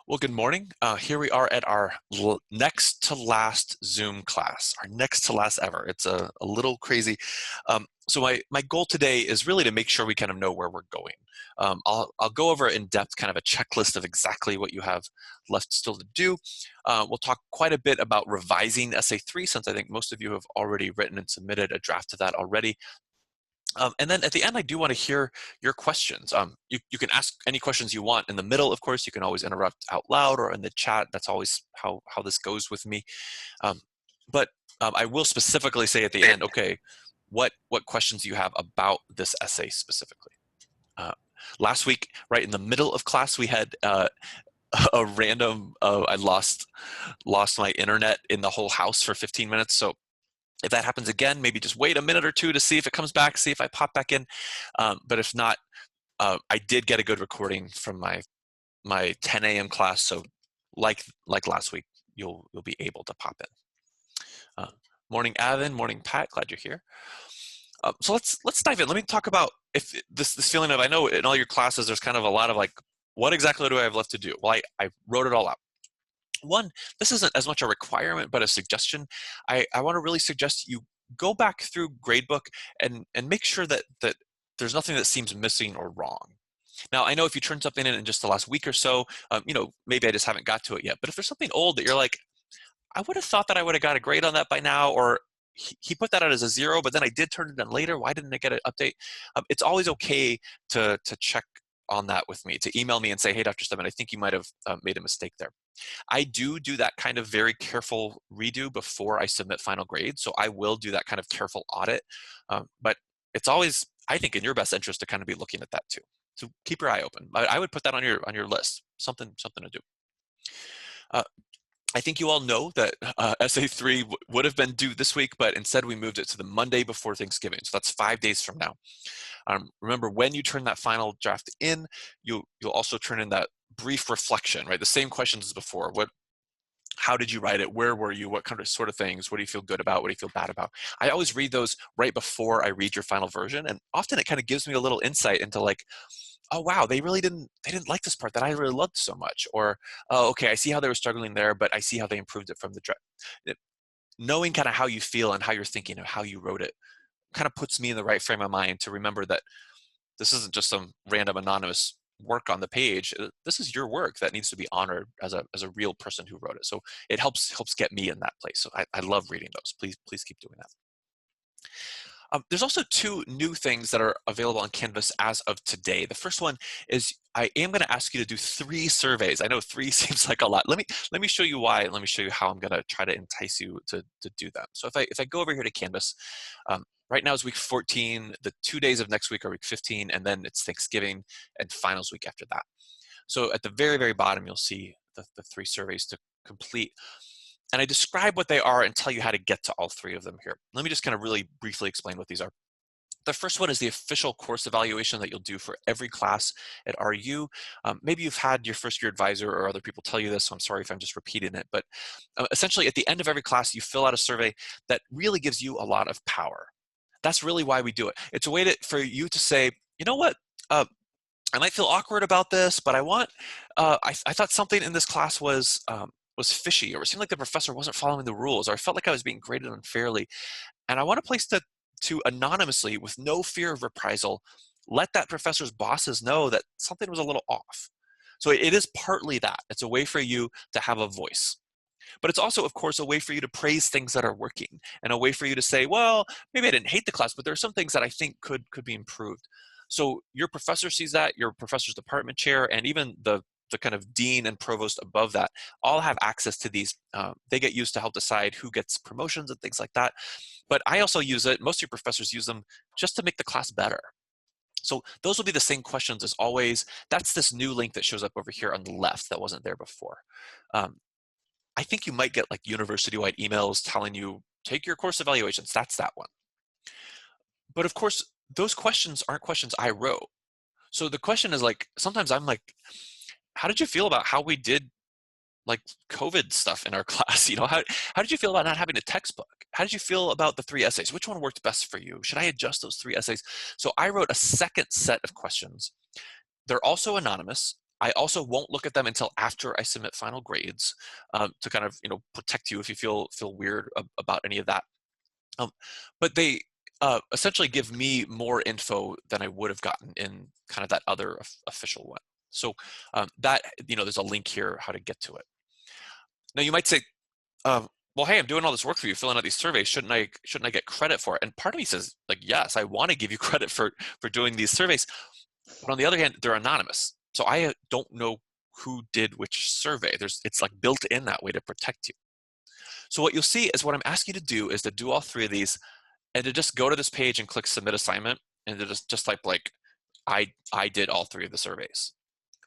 Well, good morning. Here we are at our next to last Zoom class, our next to last ever. It's a little crazy. So my goal today is really to make sure we kind of know where we're going. I'll go over in depth kind of a checklist of exactly what you have left still to do. We'll talk quite a bit about revising Essay 3, since I think most of you have already written and submitted a draft of that already. And then at the end, I do want to hear your questions. You can ask any questions you want in the middle, of course. You can always interrupt out loud or in the chat. That's always how this goes with me. Um, but I will specifically say at the end, okay, what questions do you have about this essay specifically? Last week, right in the middle of class, we had a random, I lost my internet in the whole house for 15 minutes. So if that happens again, maybe just wait a minute or two to see if it comes back, see if I pop back in. But if not, I did get a good recording from my 10 a.m. class. So like last week, you'll be able to pop in. Morning, Avin. Morning, Pat. Glad you're here. So let's dive in. Let me talk about if this feeling of, I know in all your classes there's kind of a lot of like, what exactly do I have left to do? Well, I wrote it all out. One, this isn't as much a requirement, but a suggestion. I want to really suggest you go back through Gradebook and make sure that there's nothing that seems missing or wrong. Now, I know if you turn something in just the last week or so, maybe I just haven't got to it yet. But if there's something old that you're like, I would have thought that I would have got a grade on that by now, or he put that out as a 0, but then I did turn it in later. Why didn't I get an update? It's always okay to check on that with me, to email me and say, hey, Dr. Stedman, I think you might have made a mistake there. I do that kind of very careful redo before I submit final grades. So I will do that kind of careful audit. But it's always, I think, in your best interest to kind of be looking at that too. So keep your eye open. I would put that on your list, something to do. I think you all know that Essay 3 would have been due this week, but instead we moved it to the Monday before Thanksgiving. So that's 5 days from now. Remember, when you turn that final draft in, you'll also turn in that brief reflection, right? The same questions as before. How did you write it? Where were you? What kind of sort of things? What do you feel good about? What do you feel bad about? I always read those right before I read your final version, and often it kind of gives me a little insight into like, oh wow, they didn't like this part that I really loved so much, or oh, okay, I see how they were struggling there, but I see how they improved it from the draft. Knowing kind of how you feel and how you're thinking and how you wrote it kind of puts me in the right frame of mind to remember that this isn't just some random anonymous work on the page. This is your work that needs to be honored as a real person who wrote it. So it helps get me in that place. So I love reading those. Please keep doing that. There's also 2 new things that are available on Canvas as of today. The first one is I am going to ask you to do 3 surveys. I know 3 seems like a lot. Let me show you why, and let me show you how I'm going to try to entice you to do that. So if I go over here to Canvas, right now is week 14. The 2 days of next week are week 15, and then it's Thanksgiving and finals week after that. So at the very, very bottom, you'll see the 3 surveys to complete. And I describe what they are and tell you how to get to all 3 of them here. Let me just kind of really briefly explain what these are. The first one is the official course evaluation that you'll do for every class at RU. Maybe you've had your first year advisor or other people tell you this, so I'm sorry if I'm just repeating it. But essentially, at the end of every class, you fill out a survey that really gives you a lot of power. That's really why we do it. It's a way for you to say, you know what? I might feel awkward about this, but I thought something in this class was fishy, or it seemed like the professor wasn't following the rules, or I felt like I was being graded unfairly. And I want a place to anonymously, with no fear of reprisal, let that professor's bosses know that something was a little off. So it is partly that. It's a way for you to have a voice. But it's also, of course, a way for you to praise things that are working, and a way for you to say, well, maybe I didn't hate the class, but there are some things that I think could be improved. So your professor sees that, your professor's department chair, and even the kind of dean and provost above that all have access to these. They get used to help decide who gets promotions and things like that. But I also use it, most of your professors use them just to make the class better. So those will be the same questions as always. That's this new link that shows up over here on the left that wasn't there before. I think you might get like university-wide emails telling you, take your course evaluations. That's that one. But of course, those questions aren't questions I wrote. So the question is like, sometimes I'm like, how did you feel about how we did like COVID stuff in our class? You know, how did you feel about not having a textbook? How did you feel about the 3 essays? Which one worked best for you? Should I adjust those 3 essays? So I wrote a second set of questions. They're also anonymous. I also won't look at them until after I submit final grades, to kind of, protect you if you feel weird about any of that. Um, but they essentially give me more info than I would have gotten in kind of that other official one. So that, there's a link here how to get to it. Now you might say, well, hey, I'm doing all this work for you, filling out these surveys. Shouldn't I get credit for it? And part of me says, like, yes, I want to give you credit for doing these surveys. But on the other hand, they're anonymous. So I don't know who did which survey. It's like built in that way to protect you. So what you'll see is what I'm asking you to do is to do all three of these and to just go to this page and click submit assignment and to just type like, I did all three of the surveys.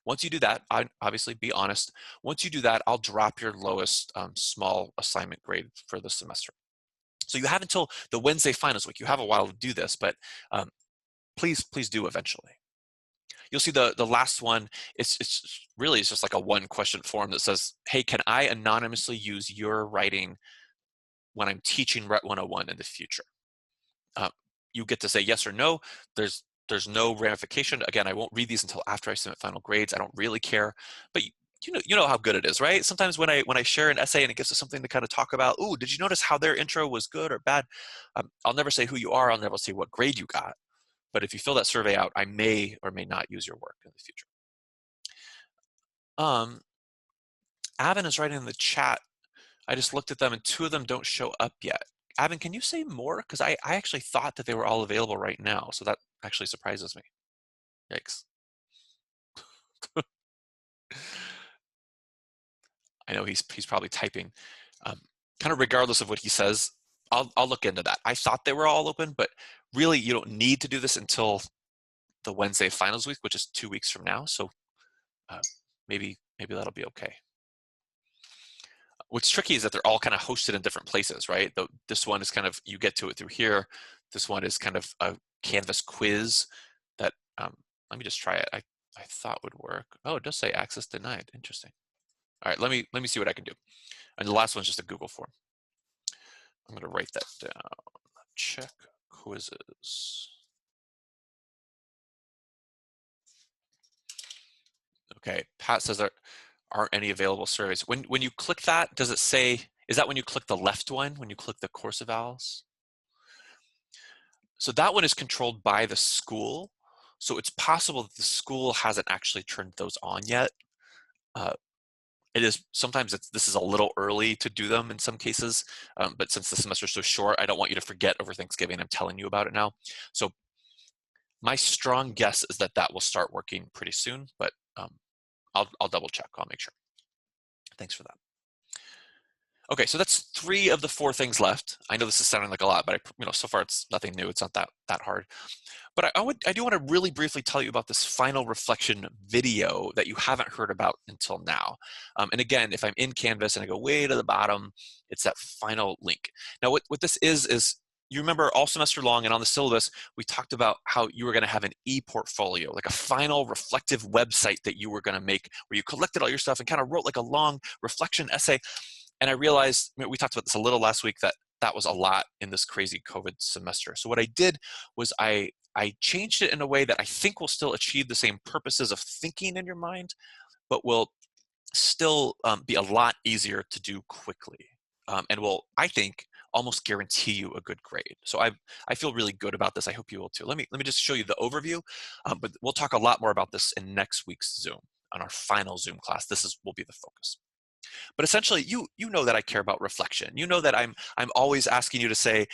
Once you do that, obviously be honest. Once you do that, I'll drop your lowest small assignment grade for the semester. So you have until the Wednesday finals week. You have a while to do this, but please do eventually. You'll see the last one, it's just like a one question form that says, hey, can I anonymously use your writing when I'm teaching RHET 101 in the future? You get to say yes or no. There's no ramification. Again, I won't read these until after I submit final grades. I don't really care, but you know how good it is, right? Sometimes when I share an essay and it gives us something to kind of talk about, oh, did you notice how their intro was good or bad? I'll never say who you are. I'll never say what grade you got. But if you fill that survey out, I may or may not use your work in the future. Avin is writing in the chat. I just looked at them and two of them don't show up yet. Avin, can you say more? Because I actually thought that they were all available right now. So that actually surprises me. Yikes. I know he's probably typing. Kind of regardless of what he says, I'll look into that. I thought they were all open, but really you don't need to do this until the Wednesday finals week, which is 2 weeks from now. So maybe that'll be okay. What's tricky is that they're all kind of hosted in different places, right? This one is kind of, you get to it through here. This one is kind of a Canvas quiz that, let me just try it. I thought would work. Oh, it does say access denied. Interesting. All right, let me see what I can do. And the last one's just a Google form. I'm going to write that down. Check quizzes. Okay, Pat says there aren't any available surveys. When you click that, does it say, is that when you click the left one, when you click the course evals? So that one is controlled by the school. So it's possible that the school hasn't actually turned those on yet. It is sometimes this is a little early to do them in some cases, but since the semester is so short, I don't want you to forget over Thanksgiving. I'm telling you about it now. So my strong guess is that will start working pretty soon, but I'll double check. I'll make sure. Thanks for that. Okay, so that's 3 of the 4 things left. I know this is sounding like a lot, but so far it's nothing new. It's not that hard. But I do want to really briefly tell you about this final reflection video that you haven't heard about until now. And again, if I'm in Canvas and I go way to the bottom, it's that final link. Now, what this is you remember all semester long and on the syllabus, we talked about how you were going to have an e-portfolio, like a final reflective website that you were going to make where you collected all your stuff and kind of wrote like a long reflection essay. And I realized, we talked about this a little last week, that was a lot in this crazy COVID semester. So what I did was I changed it in a way that I think will still achieve the same purposes of thinking in your mind, but will still be a lot easier to do quickly, and will, I think, almost guarantee you a good grade. So I feel really good about this. I hope you will too. Let me just show you the overview, but we'll talk a lot more about this in next week's Zoom, on our final Zoom class. Will be the focus. But essentially, you know that I care about reflection. You know that I'm always asking you to say,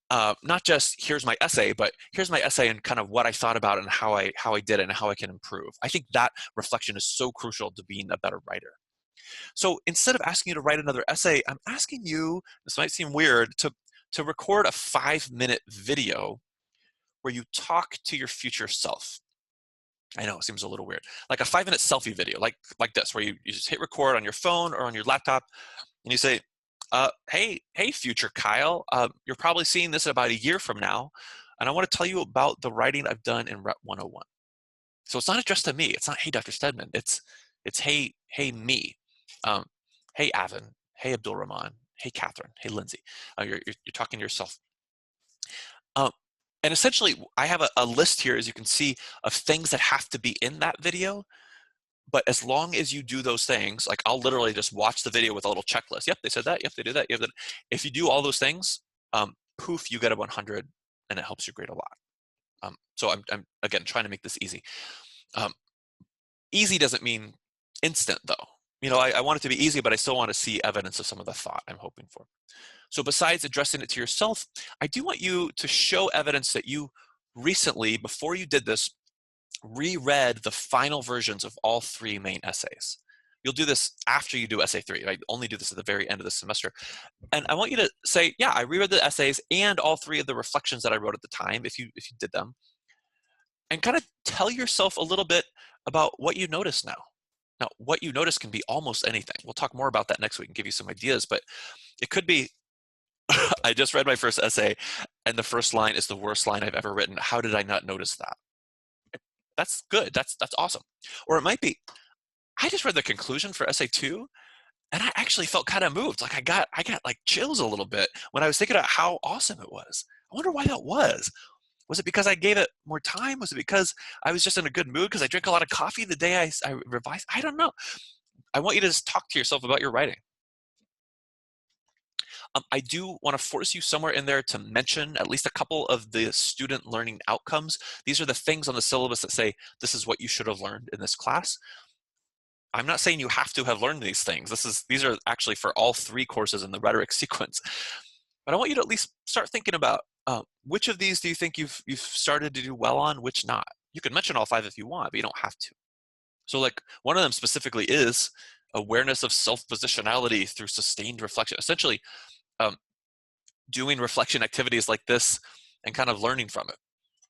not just here's my essay, but here's my essay and kind of what I thought about and how I did it and how I can improve. I think that reflection is so crucial to being a better writer. So instead of asking you to write another essay, I'm asking you, this might seem weird, to record a 5-minute video where you talk to your future self. I know it seems a little weird. Like a 5-minute selfie video, like this, where you just hit record on your phone or on your laptop, and you say, hey, future Kyle, you're probably seeing this about a year from now, and I want to tell you about the writing I've done in RHET 101. So it's not addressed to me. It's not, hey, Dr. Stedman. It's hey me. Hey, Avin. Hey, Abdul Rahman. Hey, Catherine. Hey, Lindsay. You're talking to yourself. And essentially, I have a list here, as you can see, of things that have to be in that video, But as long as you do those things, like I'll literally just watch the video with a little checklist. Yep, they said that. Yep, they do that. Yep, if you do all those things, poof, you get a 100, and it helps your grade a lot. So I'm again trying to make this easy. Easy doesn't mean instant though. I want it to be easy, but I still want to see evidence of some of the thought I'm hoping for. So besides addressing it to yourself, I do want you to show evidence that you recently, before you did this, reread the final versions of all 3 main essays. You'll do this after you do essay 3. I only do this at the very end of the semester. And I want you to say, yeah, I reread the essays and all 3 of the reflections that I wrote at the time, if you did them, and kind of tell yourself a little bit about what you notice now. Now, what you notice can be almost anything. We'll talk more about that next week and give you some ideas, but it could be, I just read my first essay and the first line is the worst line I've ever written. How did I not notice that? That's good. That's awesome. Or it might be, I just read the conclusion for essay 2 and I actually felt kind of moved. Like I got like chills a little bit when I was thinking about how awesome it was. I wonder why that was. Was it because I gave it more time? Was it because I was just in a good mood because I drank a lot of coffee the day I revised? I don't know. I want you to just talk to yourself about your writing. I do want to force you somewhere in there to mention at least a couple of the student learning outcomes. These are the things on the syllabus that say, this is what you should have learned in this class. I'm not saying you have to have learned these things. These are actually for all 3 courses in the rhetoric sequence. But I want you to at least start thinking about which of these do you think you've started to do well on, which not. You can mention all 5 if you want, but you don't have to. So like one of them specifically is awareness of self-positionality through sustained reflection. Essentially, doing reflection activities like this and kind of learning from it.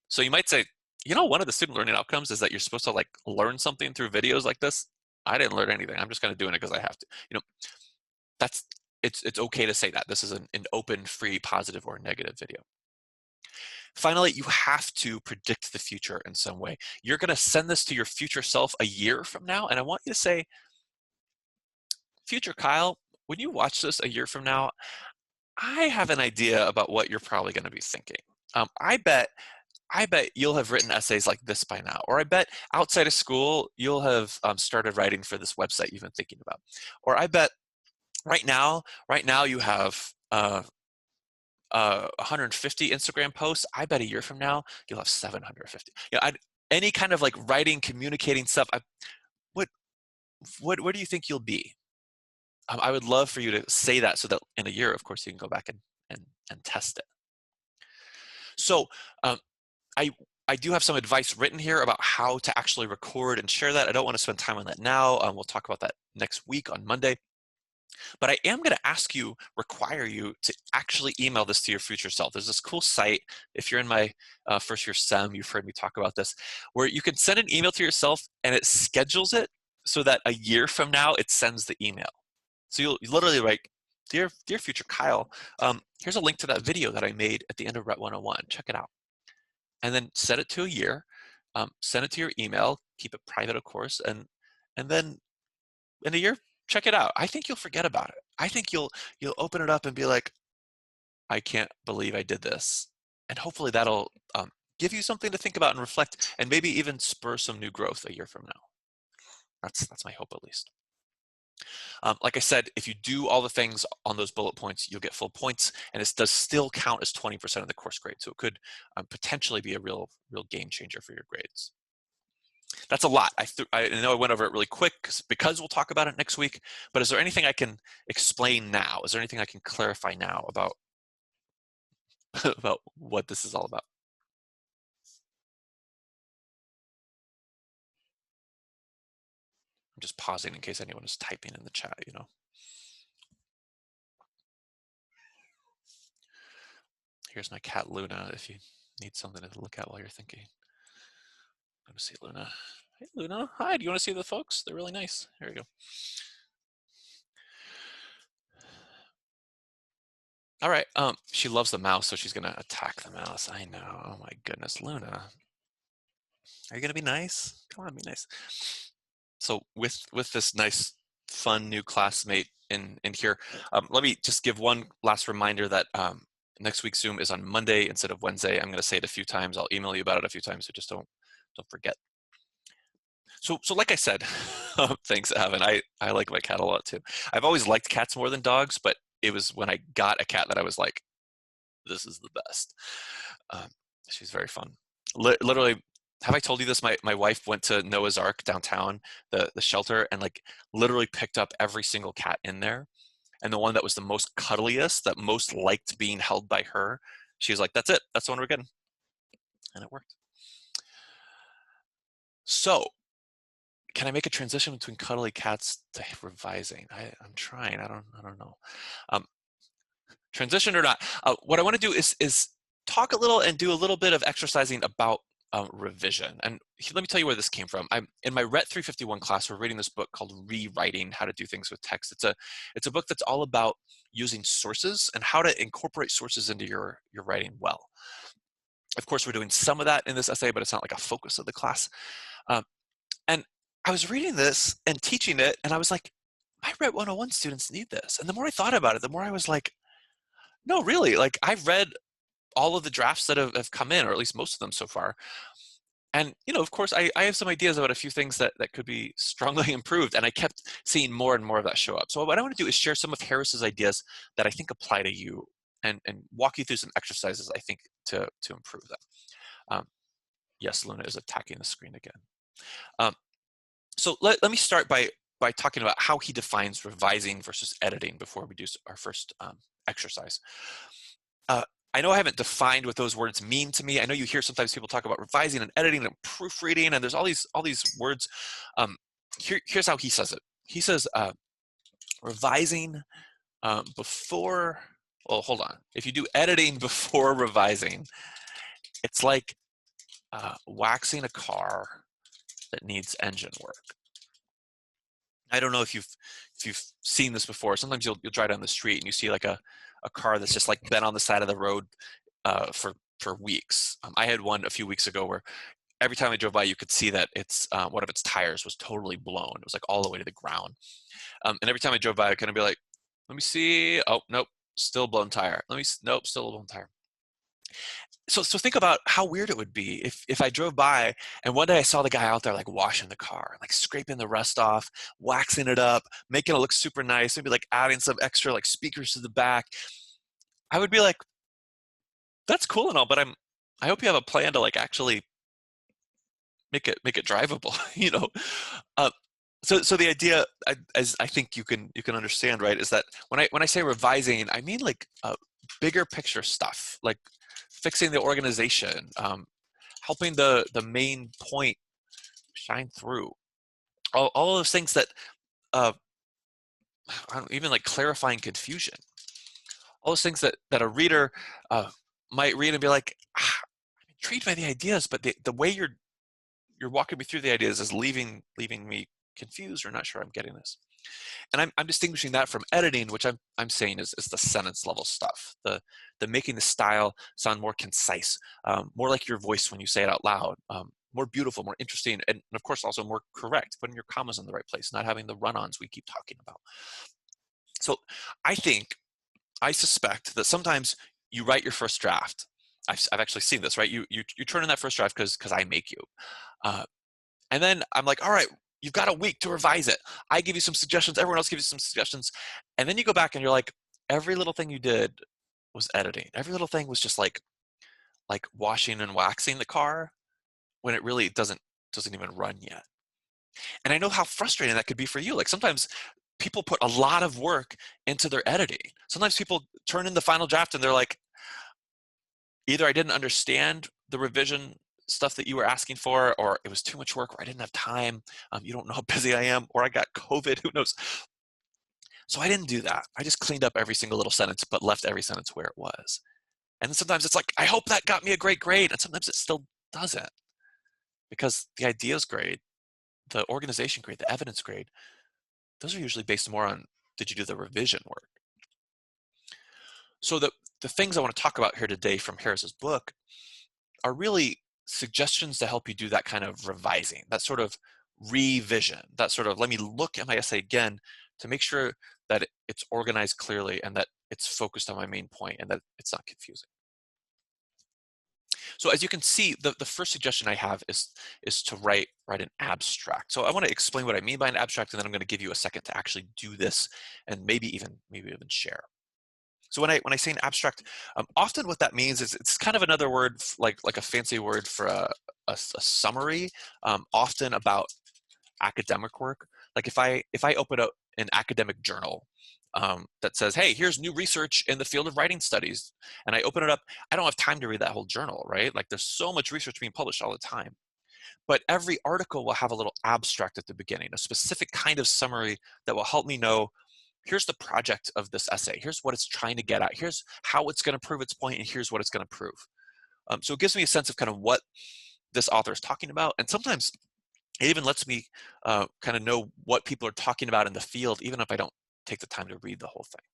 So you might say, one of the student learning outcomes is that you're supposed to like learn something through videos like this. I didn't learn anything. I'm just kind of doing it because I have to. It's okay to say that. This is an open, free, positive, or negative video. Finally, you have to predict the future in some way. You're going to send this to your future self a year from now, and I want you to say, future Kyle, when you watch this a year from now, I have an idea about what you're probably going to be thinking. I bet you'll have written essays like this by now, or I bet outside of school you'll have started writing for this website you've been thinking about, or I bet right now you have 150 Instagram posts. I bet a year from now you'll have 750. Any kind of like writing, communicating stuff. What do you think you'll be? I would love for you to say that so that in a year, of course, you can go back and test it. So I do have some advice written here about how to actually record and share that. I don't want to spend time on that now. We'll talk about that next week on Monday. But I am going to require you to actually email this to your future self. There's this cool site, if you're in my first year SEM, you've heard me talk about this, where you can send an email to yourself and it schedules it so that a year from now it sends the email. So you'll literally write, dear future Kyle, here's a link to that video that I made at the end of RHET 101. Check it out. And then set it to a year, send it to your email, keep it private, of course, and then in a year, check it out. I think you'll forget about it. I think you'll open it up and be like, I can't believe I did this. And hopefully that'll give you something to think about and reflect, and maybe even spur some new growth a year from now. That's my hope, at least. Like I said, if you do all the things on those bullet points, you'll get full points, and it does still count as 20% of the course grade. So it could potentially be a real game changer for your grades. That's a lot. I know I went over it really quick because we'll talk about it next week, but is there anything I can explain now? Is there anything I can clarify now about, about what this is all about? I'm just pausing in case anyone is typing in the chat, Here's my cat Luna if you need something to look at while you're thinking. Let me see Luna. Hey Luna, hi, do you want to see the folks? They're really nice. Here we go. All right, she loves the mouse, so she's gonna attack the mouse. I know, oh my goodness, Luna. Are you gonna be nice? Come on, be nice. So with this nice, fun new classmate in here, let me just give one last reminder that next week's Zoom is on Monday instead of Wednesday. I'm gonna say it a few times. I'll email you about it a few times, so just don't forget. So like I said, thanks, Evan. I like my cat a lot too. I've always liked cats more than dogs, but it was when I got a cat that I was like, this is the best. Um, she's very fun. Literally, have I told you this? My wife went to Noah's Ark downtown, the shelter, and like literally picked up every single cat in there. And the one that was the most cuddliest, that most liked being held by her, she was like, that's it. That's the one we're getting. And it worked. So can I make a transition between cuddly cats to revising? I'm trying. I don't know. Um, Transition or not, what I want to do is talk a little and do a little bit of exercising about revision. And let me tell you where this came from. I'm in my RHET 351 class. We're reading this book called Rewriting: How to Do Things with Text. It's a book that's all about using sources and how to incorporate sources into your writing well. Of course, we're doing some of that in this essay, but it's not like a focus of the class. Um, and I was reading this and teaching it, and I was like, my RHET 101 students need this. And the more I thought about it, the more I was like, no, really, like I've read all of the drafts that have come in, or at least most of them so far. And, of course, I have some ideas about a few things that could be strongly improved. And I kept seeing more and more of that show up. So what I want to do is share some of Harris's ideas that I think apply to you, and walk you through some exercises I think to improve them. Yes, Luna is attacking the screen again. So let me start by talking about how he defines revising versus editing before we do our first exercise. I know I haven't defined what those words mean to me. I know you hear sometimes people talk about revising and editing and proofreading, and there's all these words. Here's how he says it. He says revising before. Well, hold on. If you do editing before revising, it's like waxing a car that needs engine work. I don't know if you've seen this before. Sometimes you'll drive down the street and you see like a car that's just like been on the side of the road for weeks. I had one a few weeks ago where every time I drove by, you could see that it's one of its tires was totally blown. It was like all the way to the ground. And every time I drove by, I kind of be like, let me see. Oh, nope, still blown tire. Nope, still a blown tire. So think about how weird it would be if I drove by and one day I saw the guy out there like washing the car, like scraping the rust off, waxing it up, making it look super nice, maybe like adding some extra like speakers to the back. I would be like, that's cool and all, but I hope you have a plan to like actually make it drivable, Uh, so the idea, as I think you can understand, right, is that when I say revising, I mean like bigger picture stuff, like fixing the organization, helping the main point shine through. All those things that even like clarifying confusion. All those things that a reader might read and be like, I'm intrigued by the ideas, but the way you're walking me through the ideas is leaving me confused or not sure I'm getting this. And I'm distinguishing that from editing, which I'm saying is the sentence level stuff, the making the style sound more concise, more like your voice when you say it out loud, more beautiful, more interesting, and of course also more correct, putting your commas in the right place, not having the run-ons we keep talking about. So I suspect that sometimes you write your first draft. I've actually seen this, right? You turn in that first draft because I make you. And then I'm like, all right, you've got a week to revise it. I give you some suggestions. Everyone else gives you some suggestions. And then you go back and you're like, every little thing you did was editing. Every little thing was just like washing and waxing the car when it really doesn't even run yet. And I know how frustrating that could be for you. Like sometimes people put a lot of work into their editing. Sometimes people turn in the final draft and they're like, either I didn't understand the revision stuff that you were asking for, or it was too much work, or I didn't have time. You don't know how busy I am, or I got COVID, who knows? So I didn't do that. I just cleaned up every single little sentence, but left every sentence where it was. And then sometimes it's like, I hope that got me a great grade. And sometimes it still doesn't, because the ideas grade, the organization grade, the evidence grade, those are usually based more on, did you do the revision work? So the things I want to talk about here today from Harris's book are really suggestions to help you do that kind of revising, that sort of revision, that sort of, let me look at my essay again to make sure that it's organized clearly and that it's focused on my main point and that it's not confusing. So as you can see, the first suggestion I have is to write an abstract. So I want to explain what I mean by an abstract, and then I'm going to give you a second to actually do this and maybe even share. So when I say an abstract, often what that means is it's kind of another word like a fancy word for a summary, often about academic work. Like if I open up an academic journal that says, hey, here's new research in the field of writing studies, and I open it up, I don't have time to read that whole journal, right? Like there's so much research being published all the time. But every article will have a little abstract at the beginning, a specific kind of summary that will help me know, here's the project of this essay, here's what it's trying to get at, here's how it's going to prove its point, and here's what it's going to prove. So it gives me a sense of kind of what this author is talking about, and sometimes it even lets me kind of know what people are talking about in the field, even if I don't take the time to read the whole thing.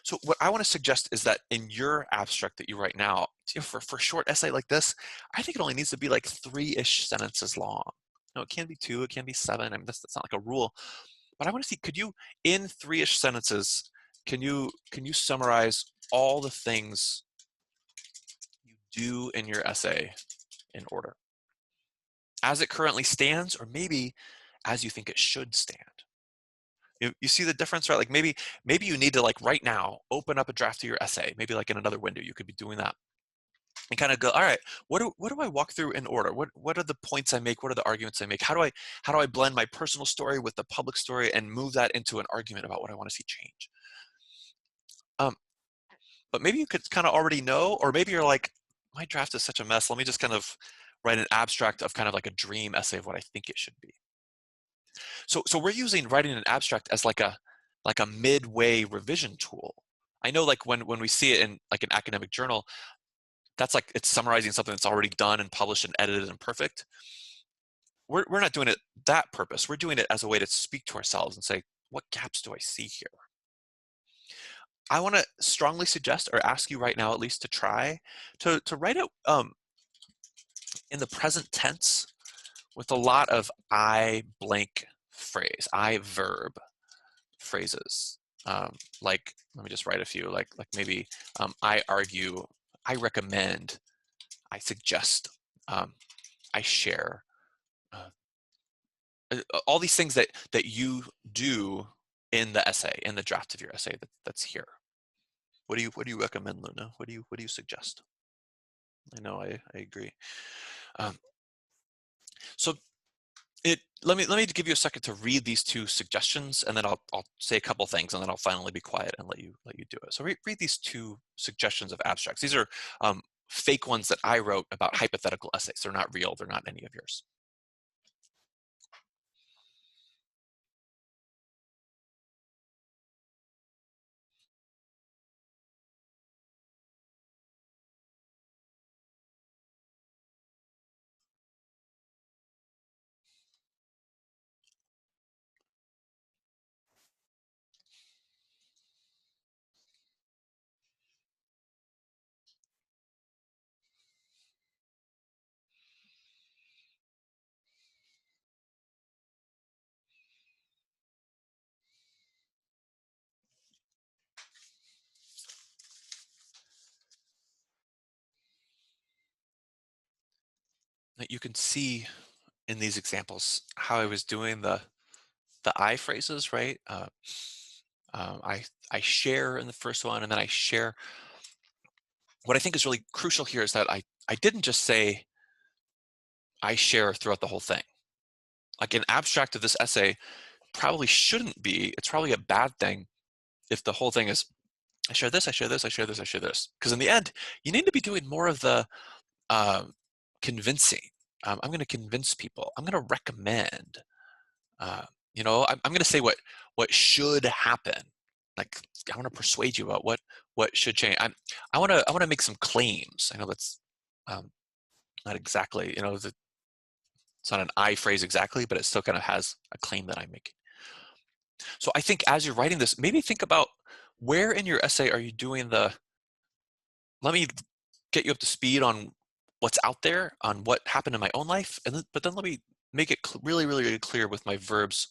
So what I want to suggest is that in your abstract that you write now, for a short essay like this, I think it only needs to be like 3-ish sentences long. No, it can be 2, it can be 7. I mean, that's not like a rule. But I want to see, could you, in 3-ish sentences, can you summarize all the things you do in your essay in order? As it currently stands, or maybe as you think it should stand. You see the difference, right? Like maybe you need to, like, right now open up a draft of your essay, maybe like in another window you could be doing that, and kind of go, all right, what do I walk through in order? What are the points I make? What are the arguments I make? How do I blend my personal story with the public story and move that into an argument about what I want to see change? But maybe you could kind of already know, or maybe you're like, my draft is such a mess, let me just kind of write an abstract of kind of like a dream essay of what I think it should be. So we're using writing an abstract as like a midway revision tool. I know, like when we see it in like an academic journal, that's like it's summarizing something that's already done and published and edited and perfect. We're not doing it that purpose. We're doing it as a way to speak to ourselves and say, what gaps do I see here? I want to strongly suggest, or ask you right now at least, to try to write it in the present tense with a lot of I blank phrase, I verb phrases. Like, let me just write a few, like maybe I argue, I recommend, I suggest, I share. All these things that you do in the essay, in the draft of your essay that's here. What do you recommend, Luna? What do you suggest? I know I agree. So let me give you a second to read these 2 suggestions, and then I'll say a couple things, and then I'll finally be quiet and let you do it. So read these 2 suggestions of abstracts. These are fake ones that I wrote about hypothetical essays. They're not real. They're not any of yours. That you can see in these examples how I was doing the I phrases, right? I share in the first one, and then I share. What I think is really crucial here is that I didn't just say I share throughout the whole thing. Like, an abstract of this essay probably shouldn't be, it's probably a bad thing if the whole thing is I share this, I share this, I share this, I share this. Because in the end, you need to be doing more of the convincing. I'm going to convince people. I'm going to recommend. I'm going to say what should happen. Like, I want to persuade you about what should change. I want to make some claims. I know that's not exactly, it's not an I phrase exactly, but it still kind of has a claim that I'm making. So I think as you're writing this, maybe think about where in your essay are you doing let me get you up to speed on what's out there, on what happened in my own life, but then let me make it really, really, really clear with my verbs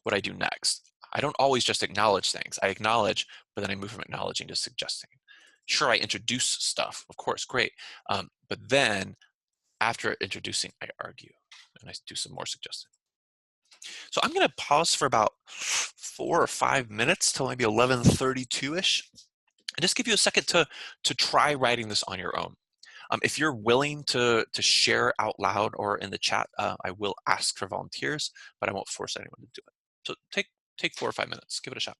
what I do next. I don't always just acknowledge things. I acknowledge, but then I move from acknowledging to suggesting. Sure, I introduce stuff, of course, great. But then after introducing, I argue and I do some more suggesting. So I'm going to pause for about 4 or 5 minutes till maybe 11:32-ish, and just give you a second to try writing this on your own. If you're willing to share out loud or in the chat, I will ask for volunteers, but I won't force anyone to do it. So take 4 or 5 minutes, give it a shot.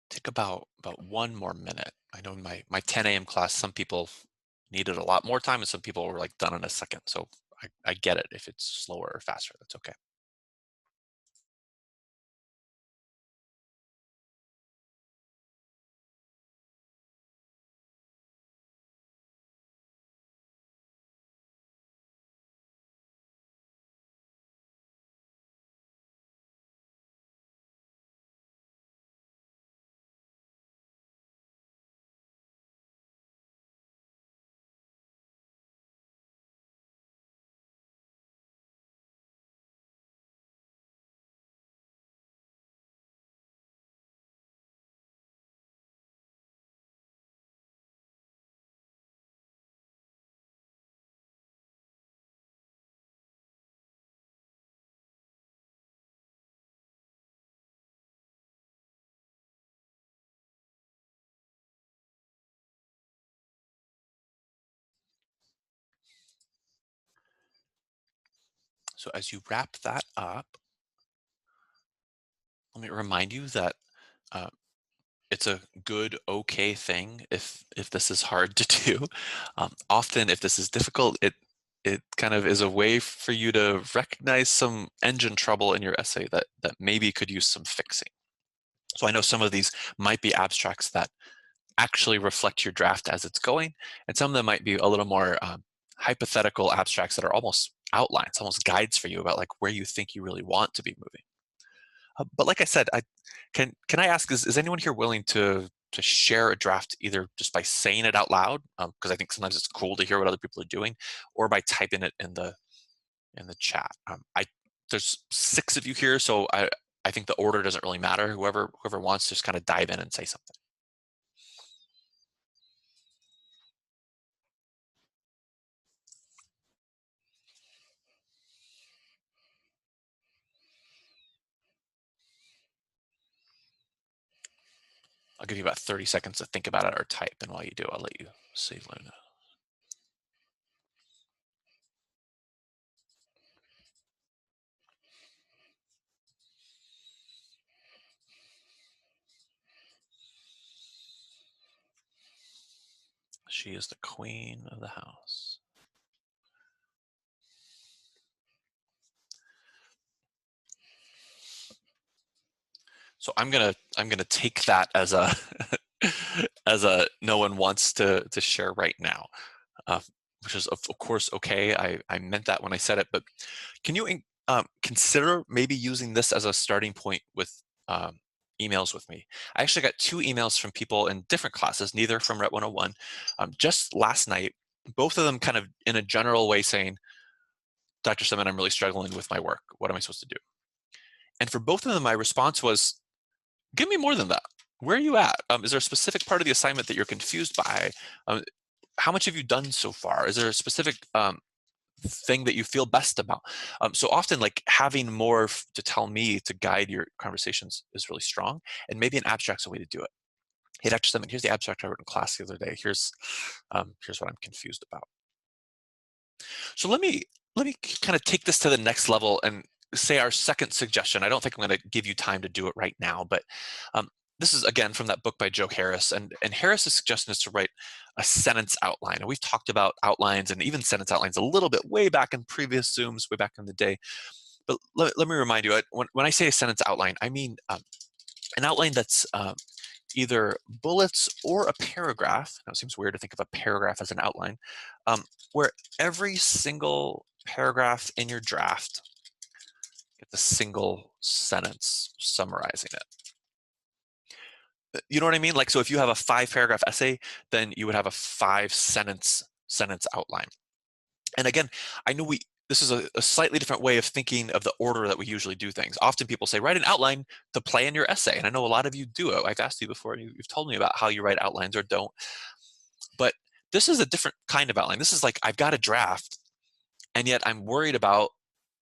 Take about 1 more minute. I know in my 10 a.m. class, some people needed a lot more time, and some people were like done in a second. So I get it if it's slower or faster. That's okay. So as you wrap that up, let me remind you that uh, it's a good, okay thing if this is hard to do. Often, if this is difficult, it kind of is a way for you to recognize some engine trouble in your essay that maybe could use some fixing. So I know some of these might be abstracts that actually reflect your draft as it's going, and some of them might be a little more hypothetical abstracts that are almost outlines, almost guides for you about like where you think you really want to be moving. But like I said, can I ask, is anyone here willing to share a draft either just by saying it out loud, because I think sometimes it's cool to hear what other people are doing, or by typing it in the chat. There's 6 of you here, so I think the order doesn't really matter. Whoever wants, just kind of dive in and say something. I'll give you about 30 seconds to think about it or type, and while you do, I'll let you save Luna. She is the queen of the house. So I'm gonna take that as a as a no one wants to share right now, uh, which is of course okay. I meant that when I said it, but can you consider maybe using this as a starting point with emails with me? I actually got 2 emails from people in different classes, neither from RHET 101, just last night. Both of them kind of in a general way saying, "Dr. Simon, I'm really struggling with my work. What am I supposed to do?" And for both of them, my response was, give me more than that. Where are you at? Is there a specific part of the assignment that you're confused by? How much have you done so far? Is there a specific thing that you feel best about? So often, like having more to tell me to guide your conversations is really strong, and maybe an abstract's a way to do it. Hey, Dr. Simon, here's the abstract I wrote in class the other day. Here's what I'm confused about. So let me kind of take this to the next level and say our second suggestion. I don't think I'm going to give you time to do it right now, but this is again from that book by Joe Harris, and Harris's suggestion is to write a sentence outline. And we've talked about outlines and even sentence outlines a little bit way back in previous Zooms, way back in the day. But let me remind you, when I say a sentence outline, I mean an outline that's either bullets or a paragraph. Now it seems weird to think of a paragraph as an outline, where every single paragraph in your draft gets a single sentence summarizing it. You know what I mean? Like, so if you have a 5-paragraph essay, then you would have a 5-sentence outline. And again, I know this is a slightly different way of thinking of the order that we usually do things. Often people say, write an outline to play in your essay. And I know a lot of you do it. I've asked you before, and you've told me about how you write outlines or don't. But this is a different kind of outline. This is like, I've got a draft, and yet I'm worried about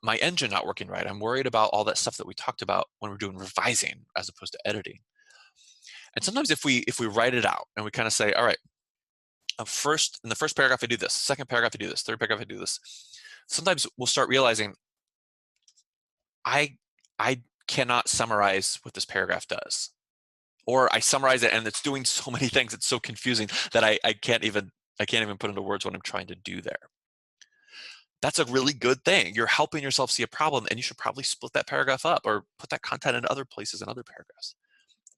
my engine not working right. I'm worried about all that stuff that we talked about when we're doing revising as opposed to editing. And sometimes if we write it out and we kind of say, all right, first in the first paragraph I do this, second paragraph I do this, third paragraph I do this, sometimes we'll start realizing I cannot summarize what this paragraph does, or I summarize it and it's doing so many things, it's so confusing that I can't even put into words what I'm trying to do there. That's a really good thing. You're helping yourself see a problem, and you should probably split that paragraph up or put that content in other places in other paragraphs.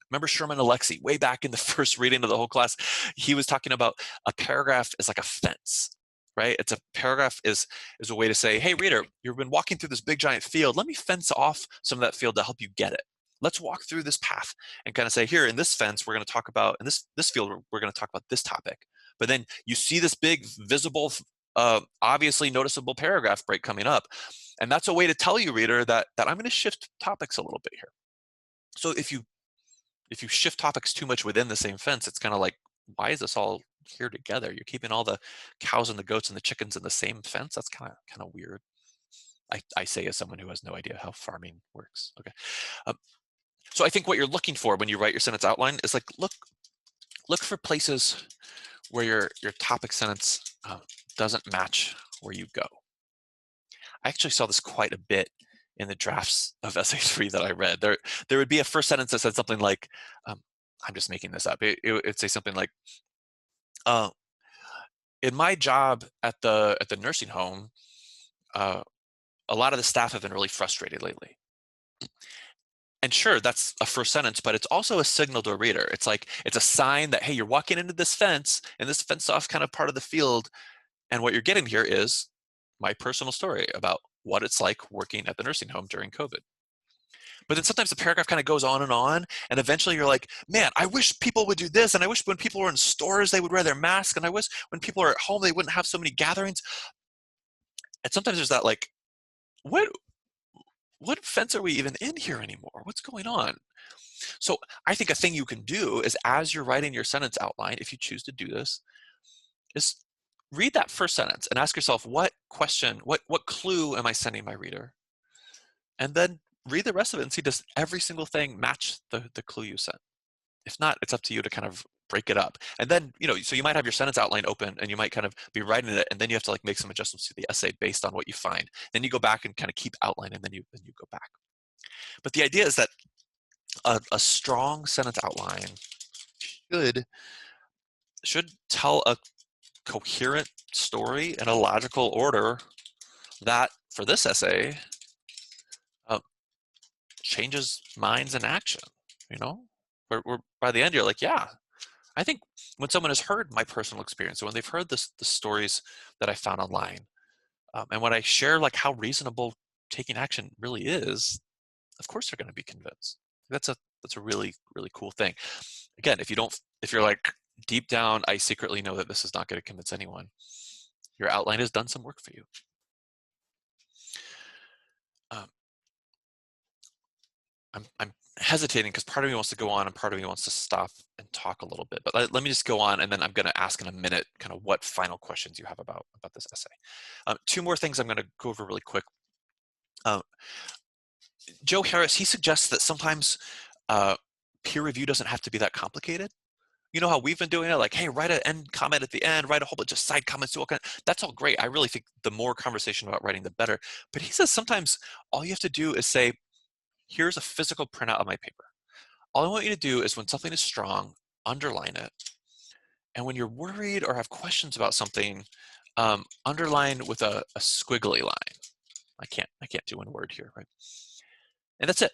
Remember Sherman Alexie, way back in the first reading of the whole class, he was talking about a paragraph is like a fence, right? It's a paragraph is a way to say, hey, reader, you've been walking through this big giant field. Let me fence off some of that field to help you get it. Let's walk through this path and kind of say, here in this fence, we're going to talk about, in this field, we're going to talk about this topic. But then you see this big, visible, obviously noticeable paragraph break coming up. And that's a way to tell you, reader, that I'm going to shift topics a little bit here. So if you shift topics too much within the same fence, it's kind of like, why is this all here together? You're keeping all the cows and the goats and the chickens in the same fence. That's kind of weird. I say as someone who has no idea how farming works. Okay. So I think what you're looking for when you write your sentence outline is like, look for places where your topic sentence doesn't match where you go. I actually saw this quite a bit in the drafts of essay 3 that I read. There would be a first sentence that said something like, I'm just making this up. It'd say something like, in my job at the nursing home, a lot of the staff have been really frustrated lately. And sure, that's a first sentence, but it's also a signal to a reader. It's like, it's a sign that, hey, you're walking into this fence, and this fence off kind of part of the field. And what you're getting here is my personal story about what it's like working at the nursing home during COVID. But then sometimes the paragraph kind of goes on, and eventually you're like, man, I wish people would do this, and I wish when people were in stores they would wear their mask, and I wish when people are at home they wouldn't have so many gatherings. And sometimes there's that like, what fence are we even in here anymore? What's going on? So I think a thing you can do is, as you're writing your sentence outline, if you choose to do this, is read that first sentence and ask yourself, what question, what clue am I sending my reader? And then read the rest of it and see, does every single thing match the clue you sent? If not, it's up to you to kind of break it up. And then, so you might have your sentence outline open and you might kind of be writing it, and then you have to like make some adjustments to the essay based on what you find. Then you go back and kind of keep outline, and then you go back. But the idea is that a strong sentence outline should tell a coherent story in a logical order that, for this essay, uh, changes minds in action. Where by the end you're like, yeah, I think when someone has heard my personal experience, or when they've heard the stories that I found online, and when I share like how reasonable taking action really is, of course they're going to be convinced. That's a really, really cool thing. Again, if you're like, deep down, I secretly know that this is not going to convince anyone, your outline has done some work for you. I'm hesitating because part of me wants to go on and part of me wants to stop and talk a little bit. But let me just go on, and then I'm going to ask in a minute kind of what final questions you have about this essay. Two more things I'm going to go over really quick. Joe Harris, he suggests that sometimes peer review doesn't have to be that complicated. You know how we've been doing it, like, hey, write an end comment at the end, write a whole bunch of side comments, that's all great. I really think the more conversation about writing, the better. But he says sometimes all you have to do is say, here's a physical printout of my paper. All I want you to do is, when something is strong, underline it. And when you're worried or have questions about something, underline with a squiggly line. I can't do one word here, right? And that's it.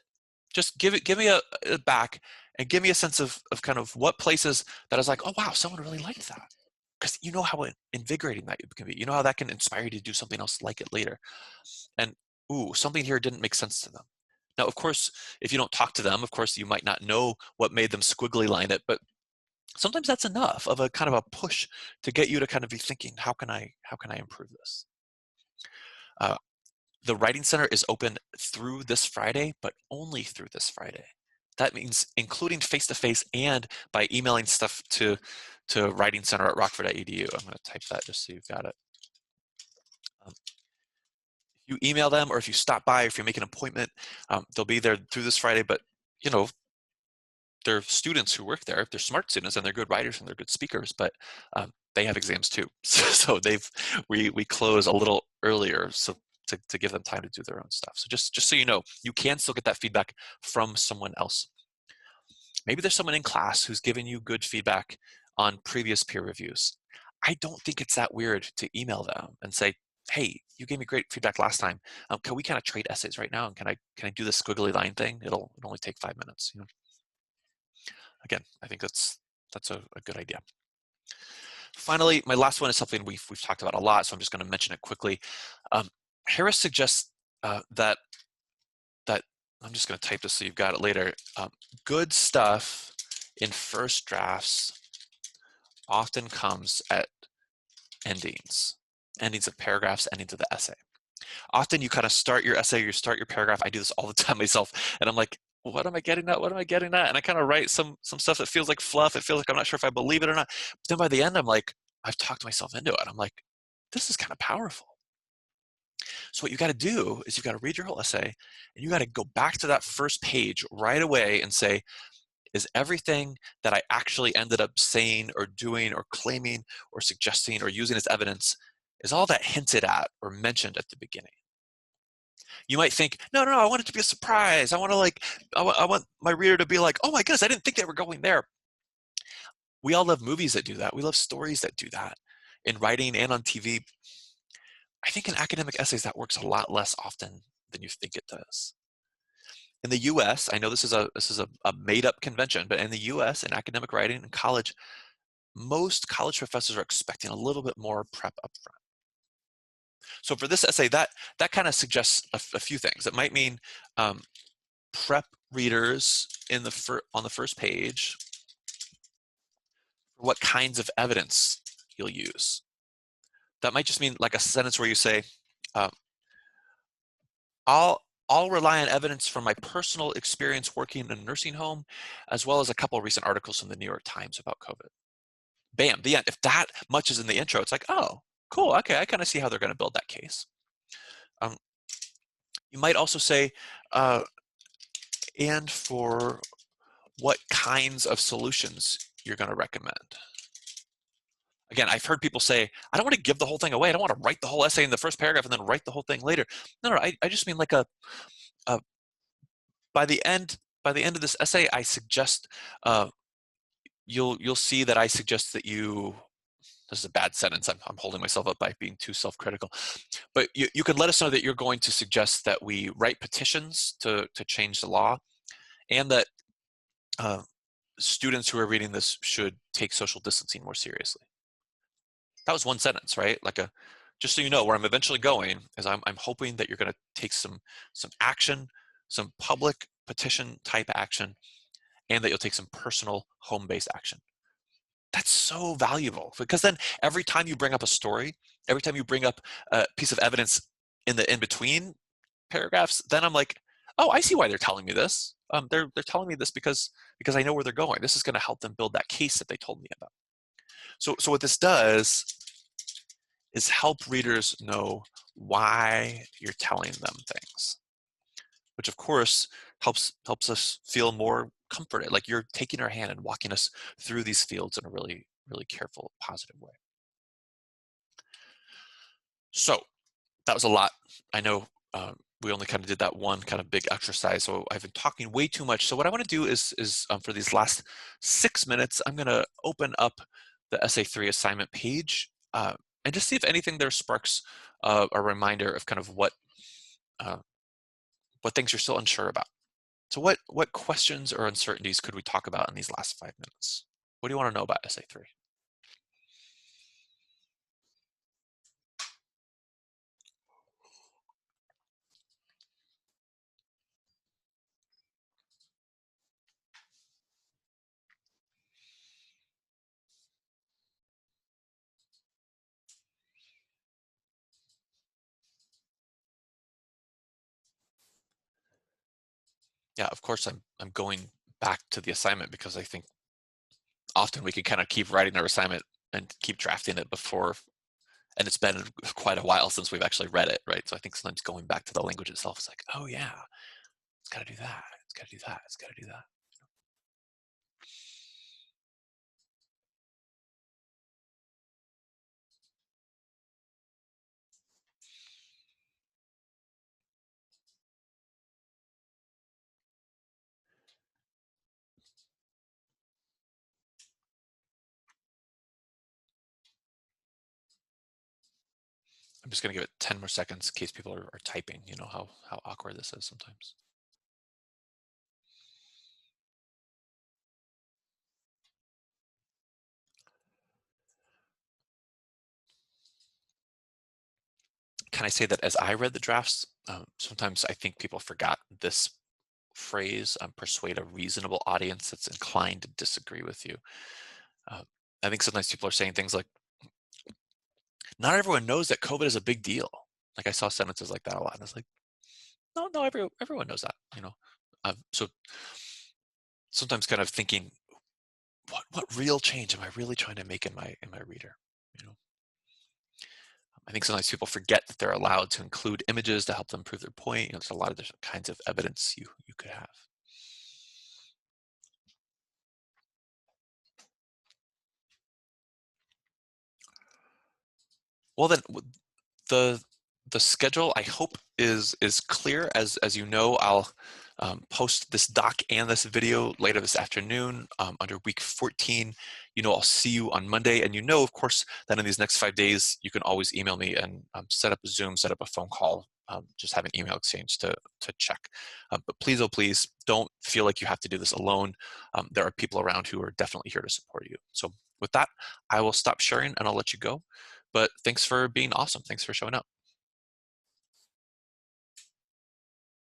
Just give me a back and give me a sense of kind of what places that I was like, oh wow, someone really liked that. Because you know how invigorating that can be. You know how that can inspire you to do something else like it later. And ooh, something here didn't make sense to them. Now, of course, if you don't talk to them, of course, you might not know what made them squiggly line it, but sometimes that's enough of a kind of a push to get you to kind of be thinking, how can I improve this? The Writing Center is open through this Friday, but only through this Friday. That means including face-to-face and by emailing stuff to writingcenter@rockford.edu. I'm going to type that just so you've got it. You email them, or if you stop by, if you make an appointment, they'll be there through this Friday. But they're students who work there. They're smart students and they're good writers and they're good speakers, but they have exams too. So we close a little earlier, so to give them time to do their own stuff. So just so you know, you can still get that feedback from someone else. Maybe there's someone in class who's given you good feedback on previous peer reviews. I don't think it's that weird to email them and say, hey, you gave me great feedback last time. Can we kind of trade essays right now? And can I do the squiggly line thing? It'll only take 5 minutes. Again, I think that's a good idea. Finally, my last one is something we've talked about a lot, so I'm just going to mention it quickly. Harris suggests that I'm just going to type this so you've got it later. Good stuff in first drafts often comes at endings of paragraphs, endings of the essay. Often you kind of start your essay, you start your paragraph. I do this all the time myself, and I'm like, what am I getting at? What am I getting at? And I kind of write some stuff that feels like fluff. It feels like I'm not sure if I believe it or not. But then by the end, I'm like, I've talked myself into it. I'm like, this is kind of powerful. So what you got to do is you've got to read your whole essay, and you got to go back to that first page right away and say, is everything that I actually ended up saying or doing or claiming or suggesting or using as evidence, is all that hinted at or mentioned at the beginning? You might think, no, I want it to be a surprise. I want my reader to be like, oh my goodness, I didn't think they were going there. We all love movies that do that. We love stories that do that in writing and on TV. I think in academic essays that works a lot less often than you think it does. In the US, I know this is a made-up convention, but in the US, in academic writing in college, most college professors are expecting a little bit more prep up front. So for this essay, that kind of suggests a few things. It might mean prep readers on the first page for what kinds of evidence you'll use. That might just mean like a sentence where you say, uh, I'll rely on evidence from my personal experience working in a nursing home, as well as a couple of recent articles from the New York Times about COVID. Bam, the end. If that much is in the intro, it's like, oh, cool, okay, I kind of see how they're going to build that case. Um, you might also say, and for what kinds of solutions you're going to recommend. Again, I've heard people say, I don't want to give the whole thing away. I don't want to write the whole essay in the first paragraph and then write the whole thing later. No, I just mean like a by the end of this essay, I suggest you'll see that I suggest that you. This is a bad sentence. I'm holding myself up by being too self-critical. But you could let us know that you're going to suggest that we write petitions to change the law, and that students who are reading this should take social distancing more seriously. That was one sentence, right? Like just so you know, where I'm eventually going is I'm hoping that you're going to take some action, some public petition type action, and that you'll take some personal home-based action. That's so valuable, because then every time you bring up a story, every time you bring up a piece of evidence in the in-between paragraphs, then I'm like, oh, I see why they're telling me this. They're telling me this because I know where they're going. This is going to help them build that case that they told me about. So what this does is help readers know why you're telling them things, which of course helps us feel more comforted, like you're taking our hand and walking us through these fields in a really, really careful, positive way. So that was a lot. I know we only kind of did that one kind of big exercise, so I've been talking way too much. So what I want to do is for these last 6 minutes, I'm going to open up the Essay 3 assignment page and just see if anything there sparks a reminder of kind of what things you're still unsure about. So what questions or uncertainties could we talk about in these last 5 minutes? What do you want to know about Essay 3? Yeah, of course I'm going back to the assignment because I think often we can kind of keep writing our assignment and keep drafting it before, and it's been quite a while since we've actually read it, right? So I think sometimes going back to the language itself is like, oh yeah, it's got to do that, it's got to do that, it's got to do that. I'm just going to give it 10 more seconds in case people are typing. You know how awkward this is sometimes. Can I say that as I read the drafts, sometimes I think people forgot this phrase, persuade a reasonable audience that's inclined to disagree with you. I think sometimes people are saying things like, not everyone knows that COVID is a big deal. Like I saw sentences like that a lot, and it's like, no, everyone knows that, you know. So sometimes kind of thinking, what real change am I really trying to make in my reader? You know, I think sometimes people forget that they're allowed to include images to help them prove their point. You know, there's a lot of different kinds of evidence you could have. Well, then the schedule, I hope, is clear. As you know, I'll post this doc and this video later this afternoon under week 14. You know, I'll see you on Monday, and you know, of course, that in these next 5 days, you can always email me and set up a Zoom, set up a phone call, just have an email exchange to check. But please, oh please, don't feel like you have to do this alone. There are people around who are definitely here to support you. So with that, I will stop sharing and I'll let you go. But thanks for being awesome. Thanks for showing up.